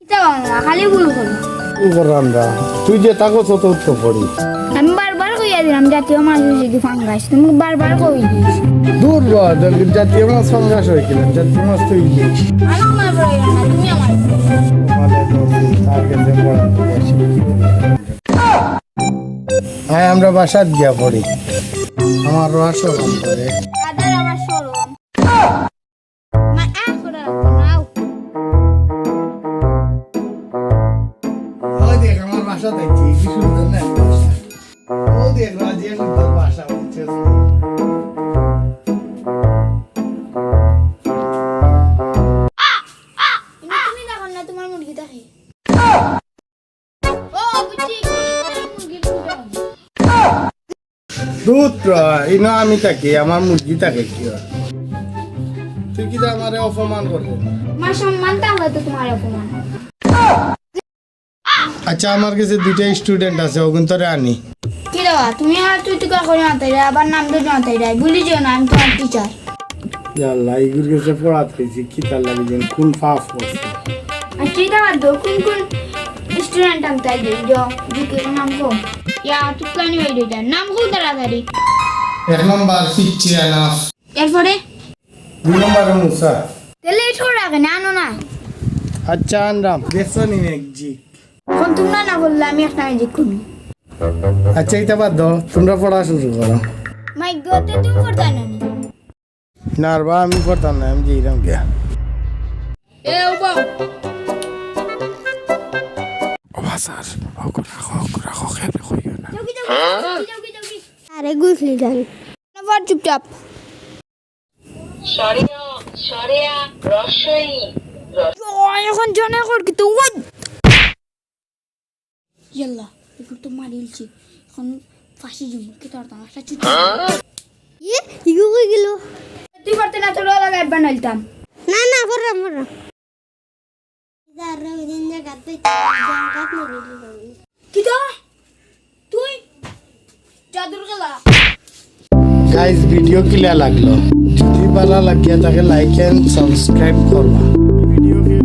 খালি ভুল করো আমরা তুই যে তাকো তত উত্তর পড়ি আমি বারবার কইয়া দিলাম জাতীয় মাছ হয়েছে কি ফাঙ্গাস তুমি বারবার কই দিস দূর জাতীয় মাছ ফাঙ্গাস হয়ে গেলেন জাতীয় মাছ তুই আমার প্রয়োজন না তুমি আমার হ্যাঁ আমরা বাসাত গিয়া পড়ি আমার রহস্য কম করে দাদার আবার শরম মা আ করে নাও ওই দেখ আমার বাসা দেখছি কি সুন্দর না বাসা ও দেখ রাজিয়া সুন্দর বাসা হচ্ছে তুমি দেখো না তোমার মুরগি দেখি ও বুঝছি মুরগি দুধ ইনো আমি থাকি আমার মুরগি থাকে কি হয়? তুই কি আমারে অপমান করবি মা সম্মান তাহলে তো তোমার অপমান আচ্ছা আমার কাছে দুইটা স্টুডেন্ট আছে ওগুন তোরে আনি কি দাও তুমি আর তুই তুই করে মাথায় রে আবার নাম ধরে মাথায় রে ভুলি যেও না আমি তোমার টিচার আল্লাহ এগুলোর কাছে পড়াতে হয়েছি কি তার লাগে যেন কোন ফাফ করছে আর তুই দাও দো কোন কোন স্টুডেন্ট আনতে আই जो जिके नाम को या तू प्लानिंग হই রে নাম কো তাড়াতাড়ি এক নম্বর পিচ্ছি আনাফ এরপরে দুই নম্বরে মুসা তেলে ছোড়া কেন আনো না আচ্ছা আনরাম দেখছো নি একজি কোন তোমরা না বললে আমি একটা ম্যাজিক করি আচ্ছা এটা বাদ দাও তোমরা পড়া শুরু করো মাই গড তুমি করতে না না আর বা আমি পড়তাম না আমি যাইলাম গিয়া এ ওবা বাজার রাখো খেলে কইও না জগি আরে গুছলি জানি না চুপচাপ সরিয়া রসই এখন জানা কর কি তো ওই ইয়াল্লা এগুলো তো মারিলছি এখন ফাঁসি জমি কি তোর তামাশা চুপ ইয়ে ইগো কই গেল তুই করতে না তোর লাগাই বানাইতাম না না করলাম না দাঁড়া দিন জায়গা তুই জায়গা মারি কি তো তুই জাদুর গেলা গাইস ভিডিও কিলা লাগলো যদি ভালো লাগিয়া থাকে লাইক এন্ড সাবস্ক্রাইব করবা ভিডিও